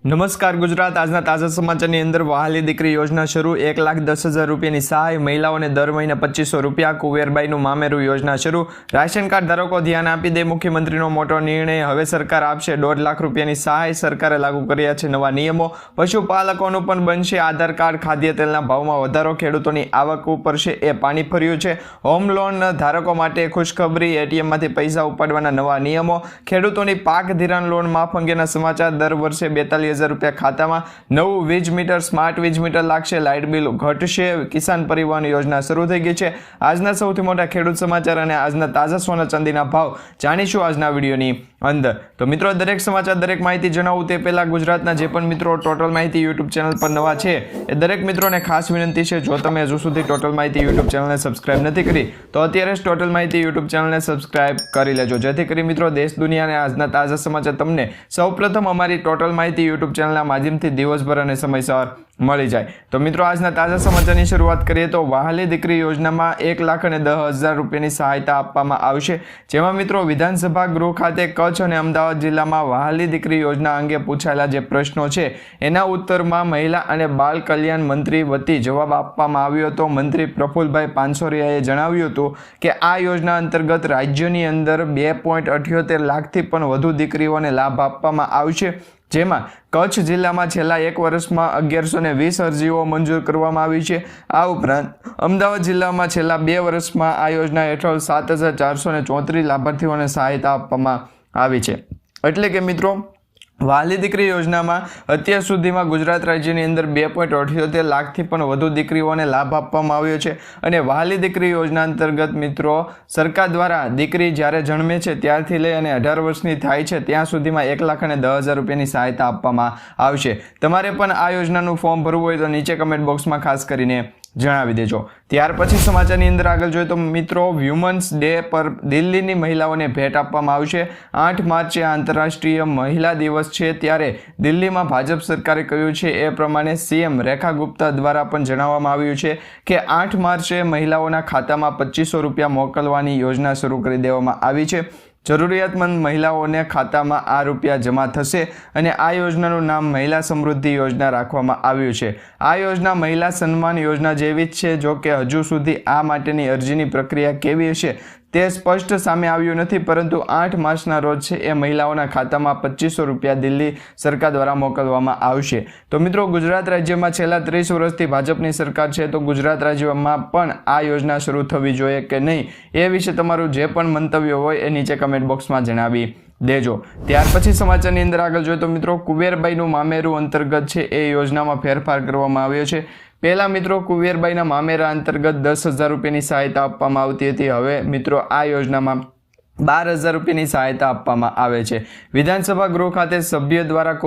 નમસ્કાર ગુજરાત આજના તાજા સમાચારની અંદર વહાલી દીકરી યોજના શરૂ 1,10,000 રૂપિયાની સહાય મહિલાઓને દર મહિને 2,500 રૂપિયા કુંવરબાઈનું મામેરું યોજના શરૂ રાશન કાર્ડ ધારકો ધ્યાન આપી દે મુખ્યમંત્રીનો મોટો નિર્ણય હવે સરકાર આપશે 1.5 લાખ રૂપિયાની સહાય સરકારે લાગુ કર્યા છે નવા નિયમો પશુપાલકોનું પણ બનશે આધાર કાર્ડ ખાદ્ય તેલના ભાવમાં વધારો ખેડૂતોની આવક ઉપર છે એ પાણી ફર્યું છે હોમ લોન ધારકો માટે ખુશખબરી એટીએમમાંથી પૈસા ઉપાડવાના નવા નિયમો ખેડૂતોની પાક ધિરાણ લોન માફ અંગેના સમાચાર દર વર્ષે 42,000 રૂપિયા ખાતામાં નવું વીજ મીટર સ્માર્ટ વીજ મીટર લાગશે લાઇટ બિલ ઘટશે કિસાન પરિવહન યોજના શરૂ થઈ ગઈ છે આજના સૌથી મોટા ખેડૂત સમાચાર અને આજના તાજા સોના ચાંદીના ભાવ જાણીશું આજના વિડીયોની અંદર તો મિત્રો દરેક સમાચાર દરેક માહિતી જણાવું તે પહેલા ગુજરાતના જે પણ મિત્રો ટોટલ માહિતી યુટ્યુબ ચેનલ પર નવા છે એ દરેક મિત્રોને ખાસ વિનંતી છે જો તમે હજુ સુધી ટોટલ માહિતી યુટ્યુબ ચેનલને સબસ્ક્રાઇબ નથી કરી તો અત્યારે જ ટોટલ માહિતી યુટ્યુબ ચેનલને સબસ્ક્રાઇબ કરી લેજો જેથી કરી મિત્રો દેશ દુનિયાના આજના તાજા સમાચાર તમને સૌપ્રથમ અમારી ટોટલ માહિતી યુટ્યુબ ચેનલના માધ્યમથી દિવસભર અને સમયસર મળી જાય તો મિત્રો આજના તાજા સમાચારની શરૂઆત કરીએ તો વહાલી દીકરી યોજનામાં 1,10,000 રૂપિયાની સહાયતા આપવામાં આવશે જેમાં મિત્રો વિધાનસભા ગૃહ ખાતે કચ્છ અને અમદાવાદ જિલ્લામાં વહાલી દીકરી યોજના અંગે પૂછાયેલા જે પ્રશ્નો છે એના ઉત્તરમાં મહિલા અને બાળ કલ્યાણ મંત્રી વતી જવાબ આપવામાં આવ્યો હતો મંત્રી પ્રફુલભાઈ પાનસોરિયાએ જણાવ્યું હતું કે આ યોજના અંતર્ગત રાજ્યની અંદર 2.78 લાખથી પણ વધુ દીકરીઓને લાભ આપવામાં આવશે જેમાં કચ્છ જિલ્લામાં છેલ્લા 1 વર્ષમાં 1120 અરજીઓ મંજૂર કરવામાં આવી છે આ ઉપરાંત અમદાવાદ જિલ્લામાં છેલ્લા 2 વર્ષમાં આ યોજના હેઠળ 7,434 લાભાર્થીઓને સહાયતા આપવામાં આવી છે એટલે કે મિત્રો વહાલી દીકરી યોજનામાં અત્યાર સુધીમાં ગુજરાત રાજ્યની અંદર 2.78 લાખથી પણ વધુ દીકરીઓને લાભ આપવામાં આવ્યો છે અને વહાલી દીકરી યોજના અંતર્ગત મિત્રો સરકાર દ્વારા દીકરી જ્યારે જન્મે છે ત્યારથી લઈ અને 18 વર્ષની થાય છે ત્યાં સુધીમાં 1,10,000 રૂપિયાની સહાયતા આપવામાં આવશે તમારે પણ આ યોજનાનું ફોર્મ ભરવું હોય તો નીચે કમેન્ટ બોક્સમાં ખાસ કરીને જણાવી દેજો ત્યાર પછી સમાચારની અંદર આગળ જોઈએ તો મિત્રો વ્યુમન્સ ડે પર દિલ્હીની મહિલાઓને ભેટ આપવામાં આવશે 8 માર્ચે આંતરરાષ્ટ્રીય મહિલા દિવસ છે ત્યારે દિલ્હીમાં ભાજપ સરકારે કહ્યું છે એ પ્રમાણે સીએમ રેખા ગુપ્તા દ્વારા પણ જણાવવામાં આવ્યું છે કે 8 માર્ચે મહિલાઓના ખાતામાં 2,500 રૂપિયા મોકલવાની યોજના શરૂ કરી દેવામાં આવી છે જરૂરિયાતમંદ મહિલાઓને ખાતામાં આ રૂપિયા જમા થશે અને આ યોજનાનું નામ મહિલા સમૃદ્ધિ યોજના રાખવામાં આવ્યું છે આ યોજના મહિલા સન્માન યોજના જેવી જ છે જો કે હજુ સુધી આ માટેની અરજીની પ્રક્રિયા કેવી હશે તે સ્પષ્ટ સામે આવ્યું નથી પરંતુ 8 માર્ચના રોજ છે એ મહિલાઓના ખાતામાં 2,500 રૂપિયા દિલ્હી સરકાર દ્વારા મોકલવામાં આવશે તો મિત્રો ગુજરાત રાજ્યમાં છેલ્લા 30 વર્ષથી ભાજપની સરકાર છે તો ગુજરાત રાજ્યમાં પણ આ યોજના શરૂ થવી જોઈએ કે નહીં એ વિશે તમારું જે પણ મંતવ્ય હોય એ નીચે કમેન્ટ બોક્સમાં જણાવી દેજો ત્યાર પછી સમાચારની અંદર આગળ જોઈએ તો મિત્રો કુંવરબાઈનું મામેરું અંતર્ગત છે એ યોજનામાં ફેરફાર કરવામાં આવ્યો છે પહેલા મિત્રો કુંવરબાઈના મામેરા અંતર્ગત 10,000 રૂપિયાની સહાયતા આપવામાં આવતી હતી હવે મિત્રો આ યોજનામાં 12,000 રૂપિયાની સહાયતા આપવામાં આવે છે વિધાનસભા ગૃહ ખાતે સભ્ય દ્વારા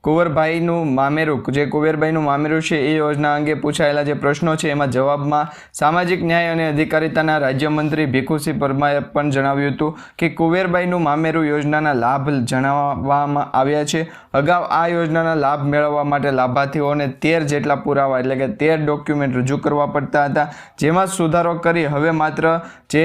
કુંવરબાઈનું મામેરું જે કુંવરબાઈનું મામેરું છે એ યોજના અંગે પૂછાયેલા જે પ્રશ્નો છે એમાં જવાબમાં સામાજિક ન્યાય અને અધિકારિતાના રાજ્યમંત્રી ભીખુસિંહ પરમારે પણ જણાવ્યું હતું કે કુંવરબાઈનું મામેરું યોજનાના લાભ જણાવવામાં આવ્યા છે અગાઉ આ યોજનાના લાભ મેળવવા માટે લાભાર્થીઓને 13 જેટલા પુરાવા એટલે કે 13 ડોક્યુમેન્ટ રજૂ કરવા પડતા હતા જેમાં સુધારો કરી હવે માત્ર જે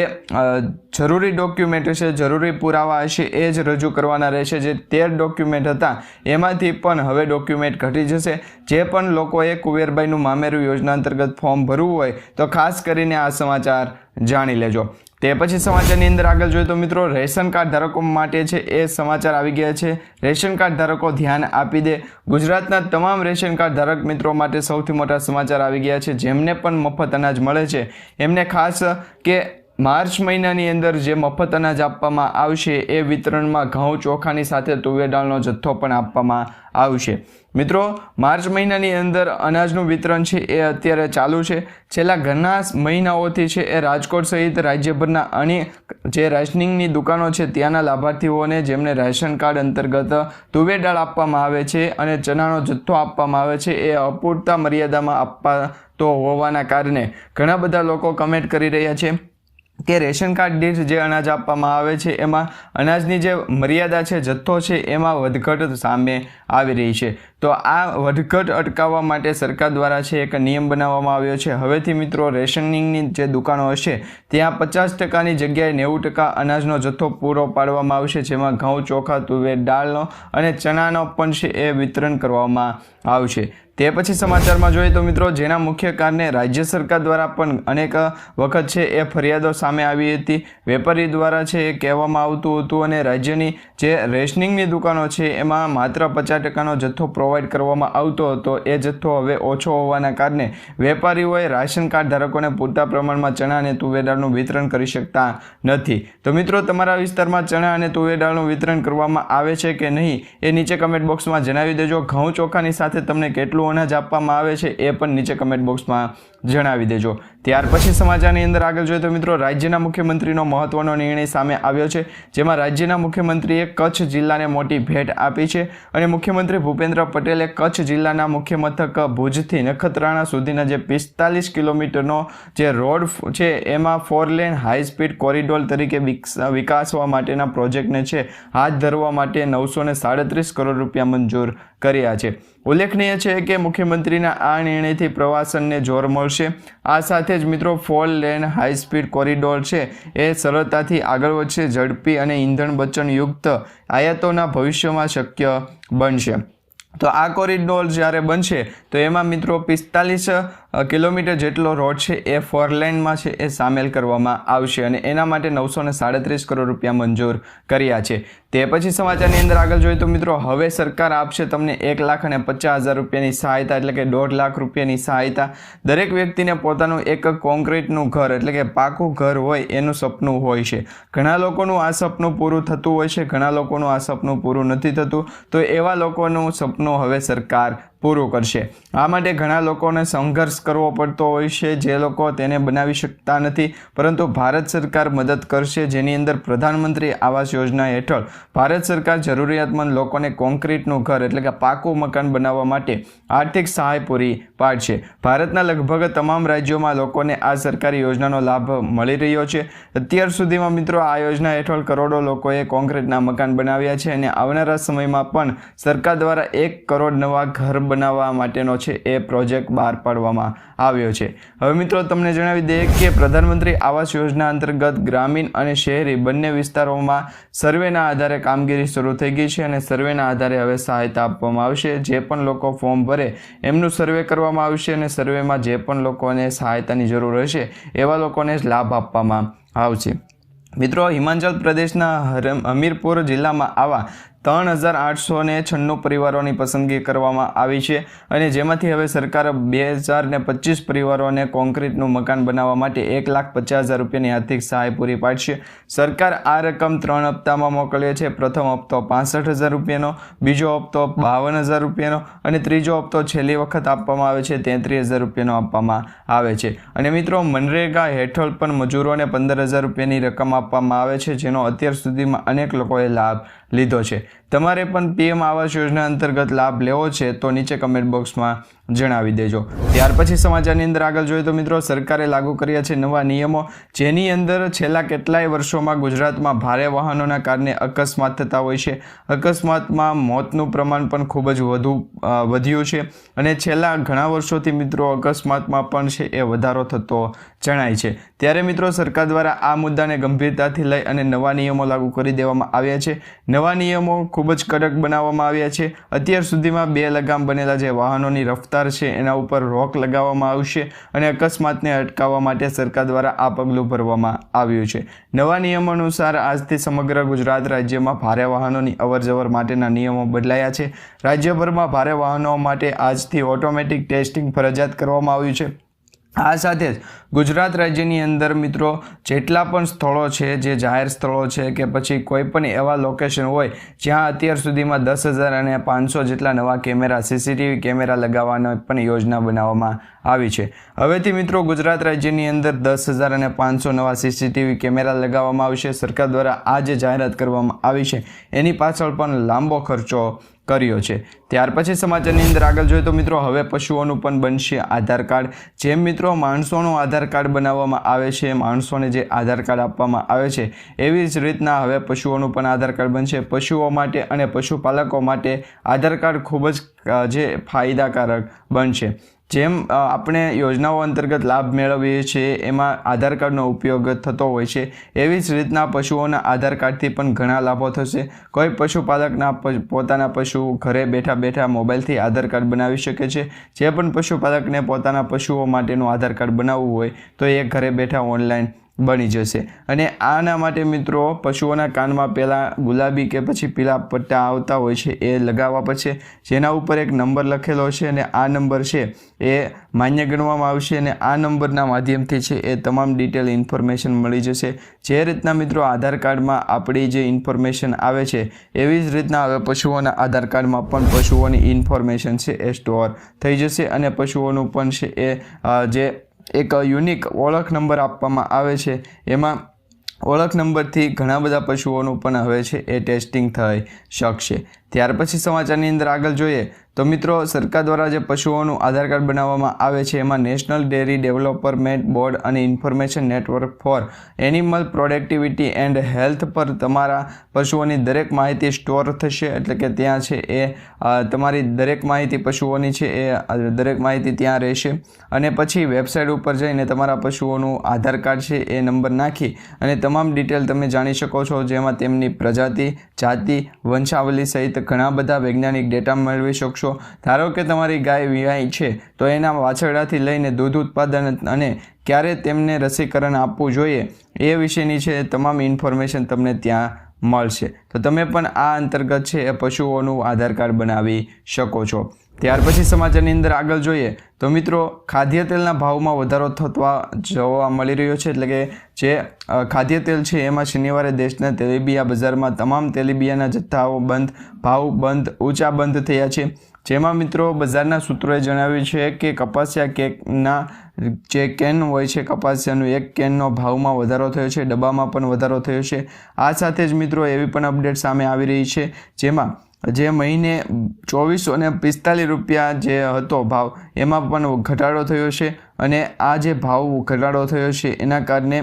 જરૂરી ડોક્યુમેન્ટ હશે જરૂરી પુરાવા હશે એ જ રજૂ કરવાના રહેશે જે 13 ડોક્યુમેન્ટ હતા એમાંથી પણ હવે ડોક્યુમેન્ટ ઘટી જશે જે પણ લોકોએ કુંવરબાઈનું મામેરું યોજના અંતર્ગત ફોર્મ ભરવું હોય તો ખાસ કરીને આ સમાચાર જાણી લેજો તે પછી સમાચારની અંદર આગળ જોઈએ તો મિત્રો રેશન કાર્ડ ધારકો માટે છે એ સમાચાર આવી ગયા છે રેશન કાર્ડ ધારકો ધ્યાન આપી દે ગુજરાતના તમામ રેશન કાર્ડ ધારક મિત્રો માટે સૌથી મોટા સમાચાર આવી ગયા છે જેમને પણ મફત અનાજ મળે છે એમને ખાસ કે માર્ચ મહિનાની અંદર જે મફત અનાજ આપવામાં આવશે એ વિતરણમાં ઘઉં ચોખાની સાથે તુવેર દાળનો જથ્થો પણ આપવામાં આવશે મિત્રો માર્ચ મહિનાની અંદર અનાજનું વિતરણ છે એ અત્યારે ચાલુ છે છેલ્લા ઘણા મહિનાઓથી છે એ રાજકોટ સહિત રાજ્યભરના અનેક જે રાશનિંગની દુકાનો છે ત્યાંના લાભાર્થીઓને જેમને રેશન કાર્ડ અંતર્ગત તુવેર દાળ આપવામાં આવે છે અને ચણાનો જથ્થો આપવામાં આવે છે એ અપૂરતા મર્યાદામાં આપતો હોવાના કારણે ઘણા બધા લોકો કમેન્ટ કરી રહ્યા છે કે રેશન કાર્ડ દીઠ જે અનાજ આપવામાં આવે છે એમાં અનાજની જે મર્યાદા છે, જથ્થો છે, એમાં વધઘટ સામે આવી રહી છે. તો આ વધઘટ અટકાવવા માટે સરકાર દ્વારા છે એક નિયમ બનાવવામાં આવ્યો છે. હવેથી મિત્રો રેશનિંગની જે દુકાનો હશે ત્યાં 50%ની જગ્યાએ 90% અનાજનો જથ્થો પૂરો પાડવામાં આવશે, જેમાં ઘઉં, ચોખા, તુવેર દાળનો અને ચણાનો પણ છે એ વિતરણ કરવામાં આવશે. તે પછી સમાચારમાં જોઈએ તો મિત્રો, જેના મુખ્ય કારણે રાજ્ય સરકાર દ્વારા પણ અનેક વખત છે એ ફરિયાદો સામે આવી હતી. વેપારી દ્વારા છે એ કહેવામાં આવતું હતું અને રાજ્યની જે રેશનિંગની દુકાનો છે એમાં માત્ર 50%નો જથ્થો પ્રોવાઈડ કરવામાં આવતો હતો. એ જથ્થો હવે ઓછો હોવાના કારણે વેપારીઓએ રાશન કાર્ડ ધારકોને પૂરતા પ્રમાણમાં ચણા અને તુવેર દાળનું વિતરણ કરી શકતા નથી. તો મિત્રો, તમારા વિસ્તારમાં ચણા અને તુવેર દાળનું વિતરણ કરવામાં આવે છે કે નહીં એ નીચે કમેન્ટ બોક્સમાં જણાવી દેજો. ઘઉં ચોખાની સાથે તમને કેટલું અનાજ આપવામાં આવે છે એ પણ નીચે કમેન્ટ બોક્સમાં જણાવી દેજો. ત્યાર પછી સમાચારની અંદર આગળ જોઈએ તો મિત્રો, રાજ્યના મુખ્યમંત્રીનો મહત્વનો નિર્ણય સામે આવ્યો છે, જેમાં રાજ્યના મુખ્યમંત્રીએ કચ્છ જિલ્લાને મોટી ભેટ આપી છે અને મુખ્યમંત્રી ભૂપેન્દ્ર પટેલે કચ્છ જિલ્લાના મુખ્ય મથક ભુજથી નખત્રાણા સુધીના જે 45 કિલોમીટરનો જે રોડ છે એમાં 4 લેન હાઈ સ્પીડ કોરિડોર તરીકે વિકાસવા માટેના પ્રોજેક્ટને છે હાથ ધરવા માટે 937 કરોડ રૂપિયા મંજૂર કર્યા છે. ઉલ્લેખનીય છે કે મુખ્યમંત્રીના આ નિર્ણયથી પ્રવાસનને જોર મળશે. આ સાથે જ મિત્રો 4 લેન હાઈ સ્પીડ કોરિડોર છે એ સરળતાથી આગળ વધશે, ઝડપી અને ઈંધણ બચતયુક્ત આયાતોના ભવિષ્યમાં શક્ય બનશે. તો આ કોરિડોર જ્યારે બનશે તો એમાં મિત્રો 45 કિલોમીટર જેટલો રોડ છે એ 4 લેનમાં છે એ સામેલ કરવામાં આવશે અને એના માટે 937 કરોડ રૂપિયા મંજૂર કર્યા છે. તે પછી સમાચારની અંદર આગળ જોઈએ તો મિત્રો, હવે સરકાર આપશે તમને 1,50,000 રૂપિયાની સહાયતા, એટલે કે 1.5 લાખ રૂપિયાની સહાયતા. દરેક વ્યક્તિને પોતાનું એક કોન્ક્રીટનું ઘર એટલે કે પાકું ઘર હોય એનું સપનું હોય છે. ઘણા લોકોનું આ સપનું પૂરું થતું હોય છે, ઘણા લોકોનું આ સપનું પૂરું નથી થતું. તો એવા લોકોનું સપનું હવે સરકાર પૂરું કરશે. આ માટે ઘણા લોકોને સંઘર્ષ કરવો પડતો હોય છે, જે લોકો તેને બનાવી શકતા નથી, પરંતુ ભારત સરકાર મદદ કરશે, જેની અંદર પ્રધાનમંત્રી આવાસ યોજના હેઠળ ભારત સરકાર જરૂરિયાતમંદ લોકોને કોન્ક્રીટનું ઘર એટલે કે પાકું મકાન બનાવવા માટે આર્થિક સહાય પૂરી પાડશે. ભારતના લગભગ તમામ રાજ્યોમાં લોકોને આ સરકારી યોજનાનો લાભ મળી રહ્યો છે. અત્યાર સુધીમાં મિત્રો આ યોજના હેઠળ કરોડો લોકોએ કોન્ક્રીટના મકાન બનાવ્યા છે અને આવનારા સમયમાં પણ સરકાર દ્વારા 1 કરોડ નવા ઘર બનાવવા માટેનો છે એ પ્રોજેક્ટ બહાર પાડવામાં આવ્યો છે. હવે મિત્રો તમને જણાવી દઈએ કે પ્રધાનમંત્રી આવાસ યોજના અંતર્ગત ગ્રામીણ અને શહેરી બંને વિસ્તારોમાં સર્વેના આધારે કામગીરી શરૂ થઈ ગઈ છે અને સર્વેના આધારે હવે સહાયતા આપવામાં આવશે. જે પણ લોકો ફોર્મ ભરે એમનું સર્વે કરવામાં આવશે અને સર્વેમાં જે પણ લોકોને સહાયતાની જરૂર હશે એવા લોકોને જ લાભ આપવામાં આવશે. મિત્રો, હિમાચલ પ્રદેશના હમીરપુર જિલ્લામાં આવા 3,896 પરિવારોની પસંદગી કરવામાં આવી છે અને જેમાંથી હવે સરકાર 2025 પરિવારોને કોન્ક્રીટનું મકાન બનાવવા માટે 1,50,000 રૂપિયાની આર્થિક સહાય પૂરી પાડશે. સરકાર આ રકમ 3 હપ્તામાં મોકલે છે. પ્રથમ હપ્તો 65,000 રૂપિયાનો, બીજો હપ્તો 52,000 રૂપિયાનો અને ત્રીજો હપ્તો છેલ્લી વખત આપવામાં આવે છે 33,000 રૂપિયાનો આપવામાં આવે છે. અને મિત્રો, મનરેગા હેઠળ પણ મજૂરોને 15,000 રૂપિયાની રકમ આપવામાં આવે છે, જેનો અત્યાર સુધીમાં અનેક લોકોએ લાભ લીધો છે. તમારે પણ પીએમ આવાસ યોજના અંતર્ગત લાભ લેવો છે તો નીચે કમેન્ટ બોક્સમાં જણાવી દેજો. ત્યાર પછી સમાચારની અંદર આગળ જોઈએ તો મિત્રો, સરકારે લાગુ કર્યા છે નવા નિયમો, જેની અંદર છેલ્લા કેટલાય વર્ષોમાં ગુજરાતમાં ભારે વાહનોના કારણે અકસ્માત થતા હોય છે. અકસ્માતમાં મોતનું પ્રમાણ પણ ખૂબ જ વધ્યું છે અને છેલ્લા ઘણા વર્ષોથી મિત્રો અકસ્માતમાં પણ છે એ વધારો થતો જણાય છે. ત્યારે મિત્રો, સરકાર દ્વારા આ મુદ્દાને ગંભીરતાથી લઈ અને નવા નિયમો લાગુ કરી દેવામાં આવ્યા છે. નવા નિયમો ખૂબ જ કડક બનાવવામાં આવ્યા છે. અત્યાર સુધીમાં 2 લગામ બનેલા જે વાહનોની રફતાર છે એના ઉપર રોક લગાવવામાં આવશે અને અકસ્માતને અટકાવવા માટે સરકાર દ્વારા આ પગલું ભરવામાં આવ્યું છે. નવા નિયમો અનુસાર આજથી સમગ્ર ગુજરાત રાજ્યમાં ભારે વાહનોની અવરજવર માટેના નિયમો બદલાયા છે. રાજ્યભરમાં ભારે વાહનો માટે આજથી ઓટોમેટિક ટેસ્ટિંગ ફરજિયાત કરવામાં આવ્યું છે. આ સાથે જ ગુજરાત રાજ્યની અંદર મિત્રો જેટલા પણ સ્થળો છે, જે જાહેર સ્થળો છે કે પછી કોઈ પણ એવા લોકેશન હોય જ્યાં અત્યાર સુધીમાં 10,000 અને 500 જેટલા નવા કેમેરા CCTV કેમેરા લગાવવાની પણ યોજના બનાવવામાં આવી છે. હવેથી મિત્રો ગુજરાત રાજ્યની અંદર 10,000 અને 500 નવા CCTV કેમેરા લગાવવામાં આવશે. સરકાર દ્વારા આ જે જાહેરાત કરવામાં આવી છે એની પાછળ પણ લાંબો ખર્ચો કર્યો છે। ત્યાર પછી સમાચારની અંદર આગળ જોઈએ તો મિત્રો હવે પશુઓનું પણ બનશે આધાર કાર્ડ। જેમ મિત્રો માણસોનું આધાર કાર્ડ બનાવવામાં આવે છે, માણસોને જે આધાર કાર્ડ આપવામાં આવે છે, એવી જ રીતના હવે પશુઓનું પણ આધાર કાર્ડ બનશે। પશુઓ માટે અને પશુપાલકો માટે આધાર કાર્ડ ખૂબ જ જે ફાયદાકારક બનશે। જેમ આપણે યોજનાઓ અંતર્ગત લાભ મેળવીએ છીએ એમાં આધાર કાર્ડનો ઉપયોગ થતો હોય છે, એવી જ રીતના પશુઓના આધાર કાર્ડથી પણ ઘણા લાભો થશે। કોઈ પશુપાલકના પોતાના પશુ ઘરે બેઠા બેઠા મોબાઈલથી આધાર કાર્ડ બનાવી શકે છે। જે પણ પશુપાલકને પોતાના પશુઓ માટેનું આધાર કાર્ડ બનાવવું હોય તો એ ઘરે બેઠા ઓનલાઈન બની જશે। અને આના માટે મિત્રો પશુઓના કાનમાં પહેલાં ગુલાબી કે પછી પીળા પટ્ટા આવતા હોય છે, એ લગાવવા પડશે, જેના ઉપર એક નંબર લખેલો છે અને આ નંબર છે એ માન્ય ગણવામાં આવશે અને આ નંબરના માધ્યમથી છે એ તમામ ડિટેલ ઇન્ફોર્મેશન મળી જશે। જે રીતના મિત્રો આધાર કાર્ડમાં આપણી જે ઇન્ફોર્મેશન આવે છે એવી જ રીતના હવે પશુઓના આધાર કાર્ડમાં પણ પશુઓની ઇન્ફોર્મેશન છે એ સ્ટોર થઈ જશે અને પશુઓનું પણ છે એ જે એક યુનિક ઓળખ નંબર આપવામાં આવે છે, એમાં ઓળખ નંબરથી ઘણા બધા પશુઓનું પણ હવે છે એ ટેસ્ટિંગ થઈ શકશે। ત્યાર પછી સમાચારની અંદર આગળ જોઈએ તો મિત્રો સરકાર દ્વારા જે પશુઓનું આધાર કાર્ડ બનાવવામાં આવે છે એમાં નેશનલ ડેરી ડેવલપમેન્ટ બોર્ડ અને information network four animal productivity and health પર તમારા પશુઓની દરેક માહિતી સ્ટોર થશે। એટલે કે ત્યાં છે એ તમારી દરેક માહિતી પશુઓની છે એ દરેક માહિતી ત્યાં રહેશે અને પછી વેબસાઇટ ઉપર જઈને તમારા પશુઓનું આધાર કાર્ડ છે એ નંબર નાખી અને તમામ ડિટેલ તમે જાણી શકો છો, જેમાં તેમની પ્રજાતિ, જાતિ, વંશાવલી સહિત ઘણા બધા વૈજ્ઞાનિક ડેટા મેળવી શકશો। ધારો કે તમારી ગાય વિયાઈ છે તો એના વાછરડાથી લઈને દૂધ ઉત્પાદન અને ક્યારે તેમને રસીકરણ આપવું જોઈએ એ વિશેની છે તમામ ઇન્ફોર્મેશન તમને ત્યાં મળશે। તો તમે પણ આ અંતર્ગત છે એ પશુઓનું આધાર કાર્ડ બનાવી શકો છો। ત્યાર પછી સમાચારની અંદર આગળ જોઈએ તો મિત્રો ખાદ્ય તેલના ભાવમાં વધારો થવા જોવા મળી રહ્યો છે। એટલે કે જે ખાદ્ય તેલ છે એમાં શનિવારે દેશના તેલીબિયા બજારમાં તમામ તેલીબિયાના જથ્થાઓ ભાવ ઊંચા બંધ થયા છે। જેમાં મિત્રો બજારના સૂત્રોએ જણાવ્યું છે કે કપાસિયા કેકના જે કેન હોય છે, કપાસિયાનું એક કેનનો ભાવમાં વધારો થયો છે, ડબ્બામાં પણ વધારો થયો છે। આ સાથે જ મિત્રો એવી પણ અપડેટ સામે આવી રહી છે, જેમાં જે મહિને 2445 રૂપિયા જે હતો ભાવ એમાં પણ ઘટાડો થયો છે અને આ જે ભાવ ઘટાડો થયો છે એના કારણે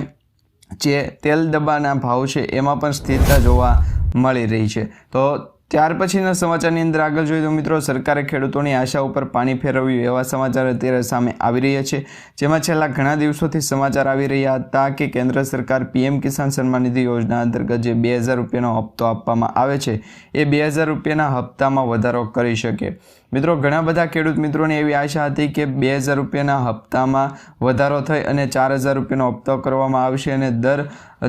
જે તેલ ડબ્બાના ભાવ છે એમાં પણ સ્થિરતા જોવા મળી રહી છે। તો ત્યાર પછીના સમાચારની અંદર આગળ જોઈએ તો મિત્રો સરકારે ખેડૂતોની આશા ઉપર પાણી ફેરવ્યું એવા સમાચાર અત્યારે સામે આવી રહ્યા છે, જેમાં છેલ્લા ઘણા દિવસોથી સમાચાર આવી રહ્યા હતા કે કેન્દ્ર સરકાર પીએમ કિસાન સન્માન નિધિ યોજના અંતર્ગત જે 2000 રૂપિયાનો હપ્તો આપવામાં આવે છે એ 2000 રૂપિયાના હપ્તામાં વધારો કરી શકે। મિત્રો ઘણા બધા ખેડૂત મિત્રોને એવી આશા હતી કે 2000 રૂપિયાના હપ્તામાં વધારો થઈ અને 4000 રૂપિયાનો હપ્તો કરવામાં આવશે અને દર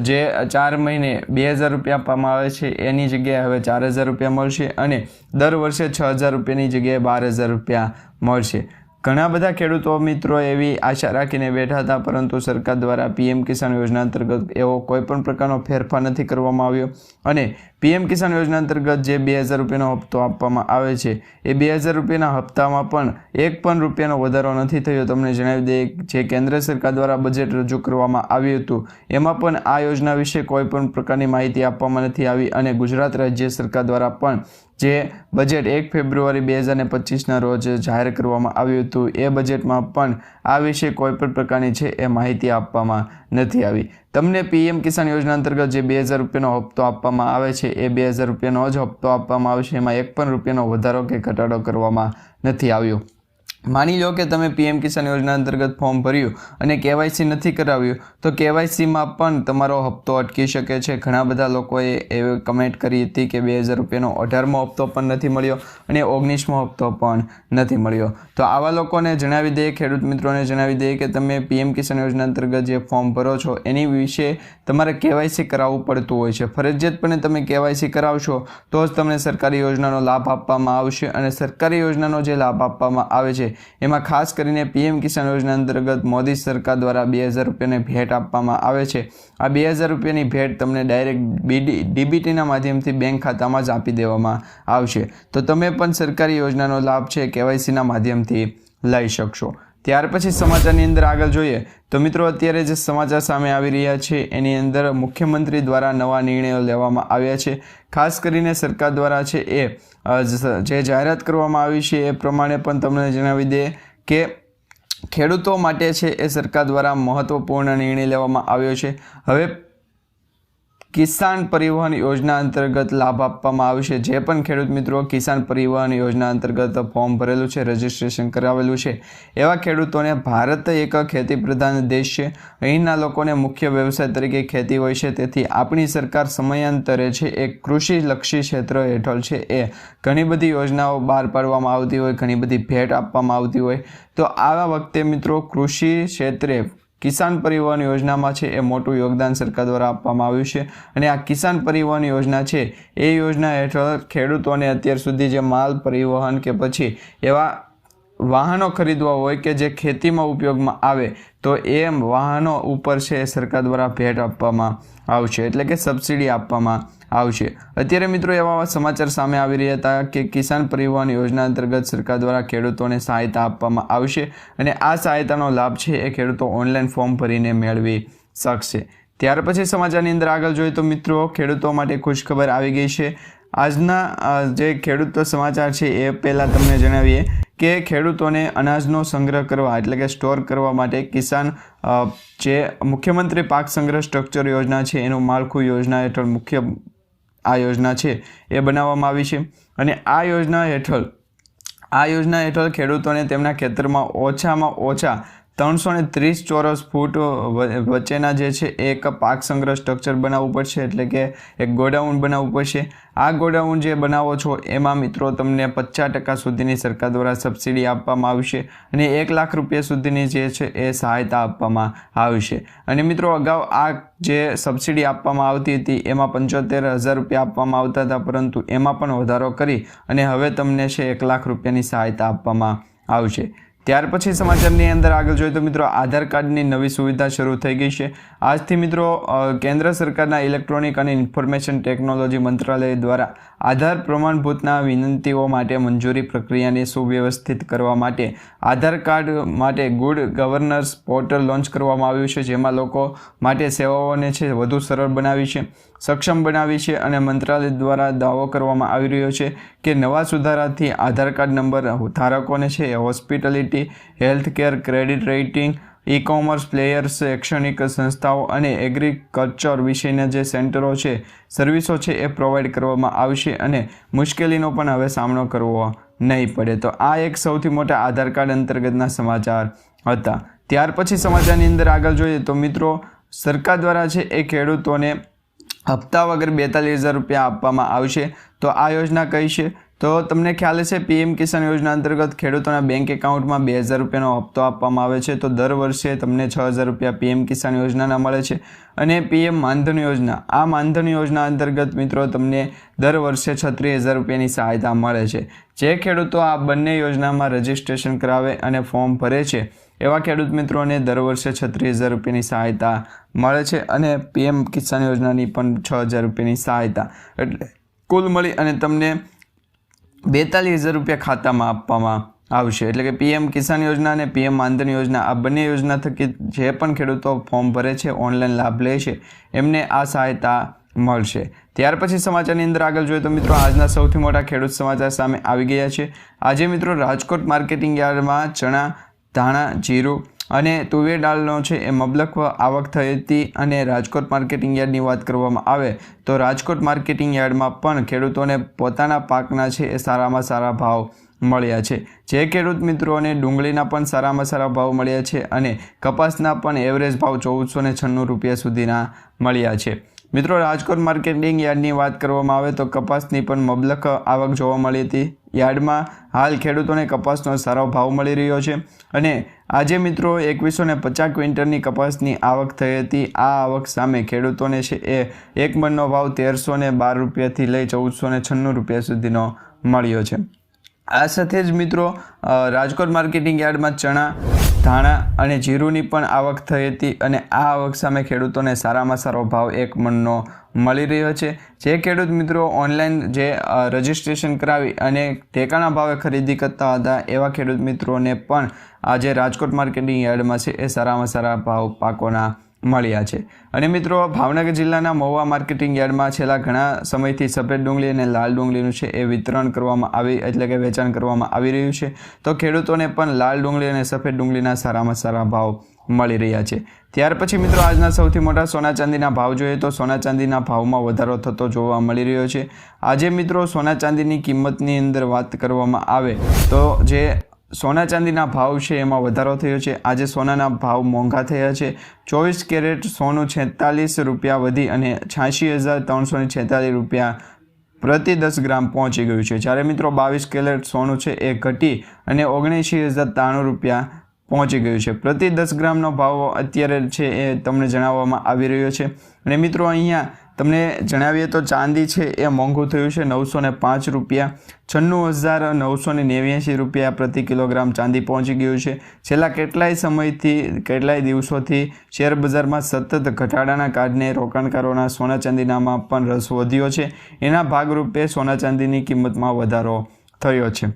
જે 4 મહિને 2000 રૂપિયા આપવામાં આવે છે એની જગ્યાએ હવે 4000 રૂપિયા મળશે અને દર વર્ષે 6000 રૂપિયાની જગ્યાએ 12000 રૂપિયા મળશે। ઘણા બધા ખેડૂતો મિત્રો એવી આશા રાખીને બેઠા હતા, પરંતુ સરકાર દ્વારા પીએમ કિસાન યોજના અંતર્ગત એવો કોઈ પણ પ્રકારનો ફેરફાર નથી કરવામાં આવ્યો અને પીએમ કિસાન યોજના અંતર્ગત જે 2000 રૂપિયાનો હપ્તો આપવામાં આવે છે એ 2000 રૂપિયાના હપ્તામાં પણ એક પણ રૂપિયાનો વધારો નથી થયો। તમને જણાવી દઈએ જે કેન્દ્ર સરકાર દ્વારા બજેટ રજૂ કરવામાં આવ્યું હતું એમાં પણ આ યોજના વિશે કોઈ પણ પ્રકારની માહિતી આપવામાં નથી આવી અને ગુજરાત રાજ્ય સરકાર દ્વારા પણ જે બજેટ 1 ફેબ્રુઆરી 2025ના રોજ જાહેર કરવામાં આવ્યું હતું એ બજેટમાં પણ આ વિશે કોઈ પણ પ્રકારની છે એ માહિતી આપવામાં નથી આવી। તમને પીએમ કિસાન યોજના અંતર્ગત જે 2000 રૂપિયાનો હપ્તો આપવામાં આવે છે એ 2000 રૂપિયાનો જ હપ્તો આપવામાં આવશે, એમાં એક પણ રૂપિયાનો વધારો કે ઘટાડો કરવામાં નથી આવ્યો। માની લો કે તમે પીએમ કિસાન યોજના અંતર્ગત ફોર્મ ભર્યું અને કેવાયસી નથી કરાવ્યું તો કેવાયસીમાં પણ તમારો હપ્તો અટકી શકે છે। ઘણા બધા લોકોએ એવી કમેન્ટ કરી હતી કે 2000 રૂપિયાનો 18મો હપ્તો પણ નથી મળ્યો અને 19મો હપ્તો પણ નથી મળ્યો। તો આવા લોકોને જણાવી દઈએ, ખેડૂત મિત્રોને જણાવી દઈએ કે તમે પીએમ કિસાન યોજના અંતર્ગત જે ફોર્મ ભરો છો એની વિશે તમારે કેવાયસી કરાવવું પડતું હોય છે। ફરજિયાતપણે તમે કેવાયસી કરાવશો તો જ તમને સરકારી યોજનાનો લાભ આપવામાં આવશે અને સરકારી યોજનાનો જે લાભ આપવામાં આવે છે એમાં ખાસ કરીને પીએમ કિસાન યોજના અંતર્ગત મોદી સરકાર દ્વારા 2000 રૂપિયાની ભેટ આપવામાં આવે છે। આ 2000 રૂપિયાની ભેટ તમને ડાયરેક્ટ ડીબીટીના માધ્યમથી બેંક ખાતામાં જ આપી દેવામાં આવશે। તો તમે પણ સરકારી યોજનાનો લાભ છે કેવાયસીના માધ્યમથી લઈ શકશો। ત્યાર પછી સમાચારની અંદર આગળ જોઈએ તો મિત્રો અત્યારે જે સમાચાર સામે આવી રહ્યા છે એની અંદર મુખ્યમંત્રી દ્વારા નવા નિર્ણયો લેવામાં આવ્યા છે. ખાસ કરીને સરકાર દ્વારા છે એ જે જાહેરાત કરવામાં આવી છે એ પ્રમાણે પણ તમને જણાવી દે કે ખેડૂતો માટે છે એ સરકાર દ્વારા મહત્વપૂર્ણ નિર્ણય લેવામાં આવ્યો છે. હવે કિસાન પરિવહન યોજના અંતર્ગત લાભ આપવામાં આવશે. જે પણ ખેડૂત મિત્રો કિસાન પરિવહન યોજના અંતર્ગત ફોર્મ ભરેલું છે, રજિસ્ટ્રેશન કરાવેલું છે, એવા ખેડૂતોને ભારત એક ખેતી પ્રધાન દેશ છે. અહીંના લોકોને મુખ્ય વ્યવસાય તરીકે ખેતી હોય છે. તેથી આપણી સરકાર સમયાંતરે છે એ કૃષિલક્ષી ક્ષેત્ર હેઠળ છે એ ઘણી બધી યોજનાઓ બહાર પાડવામાં આવતી હોય, ઘણી બધી ભેટ આપવામાં આવતી હોય. તો આવા વખતે મિત્રો કૃષિ ક્ષેત્રે કિસાન પરિવહન યોજનામાં છે એ મોટું યોગદાન સરકાર દ્વારા આપવામાં આવ્યું છે. અને આ કિસાન પરિવહન યોજના છે એ યોજના હેઠળ ખેડૂતોને અત્યાર સુધી જે માલ પરિવહન કે પછી એવા વાહનો ખરીદવા હોય કે જે ખેતીમાં ઉપયોગમાં આવે તો એ વાહનો ઉપર છે સરકાર દ્વારા ભેટ આપવામાં આવશે, એટલે કે સબસિડી આપવામાં આવશે. અત્યારે મિત્રો એવા સમાચાર સામે આવી રહ્યા હતા કે કિસાન પરિવહન યોજના અંતર્ગત સરકાર દ્વારા ખેડૂતોને સહાયતા આપવામાં આવશે અને આ સહાયતાનો લાભ છે એ ખેડૂતો ઓનલાઈન ફોર્મ ભરીને મેળવી શકશે. ત્યાર પછી સમાચારની અંદર આગળ જોઈએ તો મિત્રો ખેડૂતો માટે ખુશખબર આવી ગઈ છે. આજના જે ખેડૂતો સમાચાર છે એ પહેલાં તમને જણાવીએ કે ખેડૂતોને અનાજનો સંગ્રહ કરવા એટલે કે સ્ટોર કરવા માટે કિસાન જે મુખ્યમંત્રી પાક સંગ્રહ સ્ટ્રક્ચર યોજના છે એનું માળખું યોજના હેઠળ મુખ્ય આ યોજના છે એ બનાવવામાં આવી છે. અને આ યોજના હેઠળ ખેડૂતોને તેમના ખેતરમાં ઓછામાં ઓછા 330 ચોરસ ફૂટ વચ્ચેના જે છે એક પાક સંગ્રહ સ્ટ્રક્ચર બનાવવું પડશે, એટલે કે એક ગોડાઉન બનાવવું પડશે. આ ગોડાઉન જે બનાવો છો એમાં મિત્રો તમને 50% સુધીની સરકાર દ્વારા સબસિડી આપવામાં આવશે અને 1 લાખ રૂપિયા સુધીની જે છે એ સહાયતા આપવામાં આવશે. અને મિત્રો અગાઉ આ જે સબસિડી આપવામાં આવતી હતી એમાં 75,000 રૂપિયા આપવામાં આવતા હતા, પરંતુ એમાં પણ વધારો કરી અને હવે તમને છે 1 લાખ રૂપિયાની સહાયતા આપવામાં આવશે. ત્યાર પછી સમાચારની અંદર આગળ જોઈએ તો મિત્રો આધાર કાર્ડની નવી સુવિધા શરૂ થઈ ગઈ છે. આજથી મિત્રો કેન્દ્ર સરકારના ઇલેક્ટ્રોનિક અને ઇન્ફોર્મેશન ટેકનોલોજી મંત્રાલય દ્વારા આધાર પ્રમાણભૂતના વિનંતીઓ માટે મંજૂરી પ્રક્રિયાને સુવ્યવસ્થિત કરવા માટે આધાર કાર્ડ માટે ગુડ ગવર્નન્સ પોર્ટલ લોન્ચ કરવામાં આવ્યું છે, જેમાં લોકો માટે સેવાઓને છે વધુ સરળ બનાવી છે, સક્ષમ બનાવી છે. અને મંત્રાલય દ્વારા દાવો કરવામાં આવી રહ્યો છે કે નવા સુધારાથી આધાર કાર્ડ નંબર ધારકોને છે hospitality, healthcare, credit rating, e commerce players, શૈક્ષણિક સંસ્થાઓ અને એગ્રીકલ્ચર વિશેના જે સેન્ટરો છે, સર્વિસો છે એ પ્રોવાઈડ કરવામાં આવશે અને મુશ્કેલીનો પણ હવે સામનો કરવો નહીં પડે. તો આ એક સૌથી મોટા આધાર કાર્ડ અંતર્ગતના સમાચાર હતા. ત્યાર પછી સમાચારની અંદર આગળ જોઈએ તો મિત્રો સરકાર દ્વારા છે એ ખેડૂતોને હપ્તા વગર 42,000 રૂપિયા આપવામાં આવશે. તો આ યોજના કઈ છે તો તમને ખ્યાલ હશે, પીએમ કિસાન યોજના અંતર્ગત ખેડૂતોના બેંક એકાઉન્ટમાં 2,000 રૂપિયાનો હપ્તો આપવામાં આવે છે. તો દર વર્ષે તમને 6,000 રૂપિયા પીએમ કિસાન યોજનાના મળે છે. અને પીએમ માનધન યોજના, આ માનધન યોજના અંતર્ગત મિત્રો તમને દર વર્ષે 36,000 રૂપિયાની સહાયતા મળે છે. જે ખેડૂતો આ બંને યોજનામાં રજિસ્ટ્રેશન કરાવે અને ફોર્મ ભરે છે એવા ખેડૂત મિત્રોને દર વર્ષે 36,000 રૂપિયાની સહાયતા મળે છે અને પીએમ કિસાન યોજનાની પણ 6,000 રૂપિયાની સહાયતા, એટલે કુલ મળી અને તમને 42,000 રૂપિયા ખાતામાં આપવામાં આવશે. એટલે કે પીએમ કિસાન યોજના અને પીએમ માનધન યોજના આ બંને યોજના થકી જે પણ ખેડૂતો ફોર્મ ભરે છે, ઓનલાઈન લાભ લે છે, એમને આ સહાયતા મળશે. ત્યાર પછી સમાચારની અંદર આગળ જોઈએ તો મિત્રો આજના સૌથી મોટા ખેડૂત સમાચાર સામે આવી ગયા છે. આજે મિત્રો રાજકોટ માર્કેટિંગ યાર્ડમાં ચણા, ધાણા, જીરું અને તુવેર દાળનો છે એ મબલક આવક થઈ હતી. અને રાજકોટ માર્કેટિંગ યાર્ડની વાત કરવામાં આવે તો રાજકોટ માર્કેટિંગ યાર્ડમાં પણ ખેડૂતોને પોતાના પાકના છે એ સારામાં સારા ભાવ મળ્યા છે. જે ખેડૂત મિત્રોને ડુંગળીના પણ સારામાં સારા ભાવ મળ્યા છે અને કપાસના પણ એવરેજ ભાવ 1,496 રૂપિયા સુધીના મળ્યા છે. મિત્રો રાજકોટ માર્કેટિંગ યાર્ડની વાત કરવામાં આવે તો કપાસની પણ મબલક આવક જોવા મળી હતી. યાર્ડમાં હાલ ખેડૂતોને કપાસનો સારો ભાવ મળી રહ્યો છે અને આજે મિત્રો 2150 ક્વિન્ટલની કપાસની આવક થઈ હતી. આ આવક સામે ખેડૂતોને છે એ એક મણનો ભાવ 1,312 રૂપિયાથી લઈ 1,496 રૂપિયા સુધીનો મળ્યો છે. આ સાથે જ મિત્રો રાજકોટ માર્કેટિંગ યાર્ડમાં ચણા, ધાણા અને જીરુંની પણ આવક થઈ હતી અને આ આવક સામે ખેડૂતોને સારામાં સારો ભાવ એક મણનો મળી રહ્યો છે। જે ખેડૂત મિત્રો ઓનલાઈન જે રજિસ્ટ્રેશન કરાવી અને ટેકાના ભાવે ખરીદી કરતા હતા એવા ખેડૂત મિત્રોને પણ આજે રાજકોટ માર્કેટિંગ યાર્ડમાં છે એ સારામાં સારા ભાવ પાકોના મળ્યા છે। અને મિત્રો ભાવનગર જિલ્લાના મહુવા માર્કેટિંગ યાર્ડમાં છેલ્લા ઘણા સમયથી સફેદ ડુંગળી અને લાલ ડુંગળીનું છે એ વિતરણ કરવામાં એટલે કે વેચાણ કરવામાં આવી રહ્યું છે। તો ખેડૂતોને પણ લાલ ડુંગળી અને સફેદ ડુંગળીના સારામાં સારા ભાવ મળી રહ્યા છે। ત્યાર પછી મિત્રો આજના સૌથી મોટા સોના ચાંદીના ભાવ જોઈએ તો સોના ચાંદીના ભાવમાં વધારો થતો જોવા મળી રહ્યો છે। આજે મિત્રો સોના ચાંદીની કિંમતની અંદર વાત કરવામાં આવે તો જે સોના ચાંદીના ભાવ છે એમાં વધારો થયો છે। આજે સોનાના ભાવ મોંઘા થયા છે। 24 કેરેટ સોનું 46 રૂપિયા વધી અને 86,346 રૂપિયા પ્રતિ 10 ગ્રામ પહોંચી ગયું છે। જ્યારે મિત્રો 22 કેરેટ સોનું છે એ ઘટી અને 79,093 રૂપિયા પહોંચી ગયું છે। પ્રતિ 10 ગ્રામનો ભાવ અત્યારે છે એ તમને જણાવવામાં આવી રહ્યો છે। અને મિત્રો અહીંયા તમને જણાવીએ તો ચાંદી છે એ મોંઘું થયું છે 905 રૂપિયા 96,989 રૂપિયા પ્રતિ કિલોગ્રામ ચાંદી પહોંચી ગયું છે। છેલ્લા કેટલાય દિવસોથી શેર બજારમાં સતત ઘટાડાના કારણે રોકાણકારોના સોના ચાંદીનામાં પણ રસ વધ્યો છે। એના ભાગરૂપે સોના ચાંદીની કિંમતમાં વધારો થયો છે।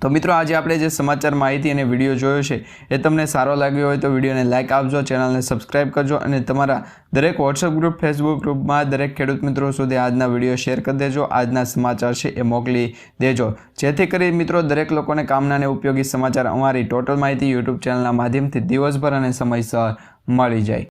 તો મિત્રો આજે આપણે જે સમાચાર માહિતી અને વિડીયો જોયો છે એ તમને સારો લાગ્યો હોય તો વિડીયોને લાઇક આપજો, ચેનલને સબસ્ક્રાઇબ કરજો અને તમારા દરેક વોટ્સઅપ ગ્રુપ, ફેસબુક ગ્રુપમાં દરેક ખેડૂત મિત્રો સુધી આજના વિડીયો શેર કરી દેજો, આજના સમાચાર છે એ મોકલી દેજો, જેથી કરી મિત્રો દરેક લોકોને કામના અને ઉપયોગી સમાચાર અમારી ટોટલ માહિતી યુટ્યુબ ચેનલના માધ્યમથી દિવસભર અને સમયસર મળી જાય।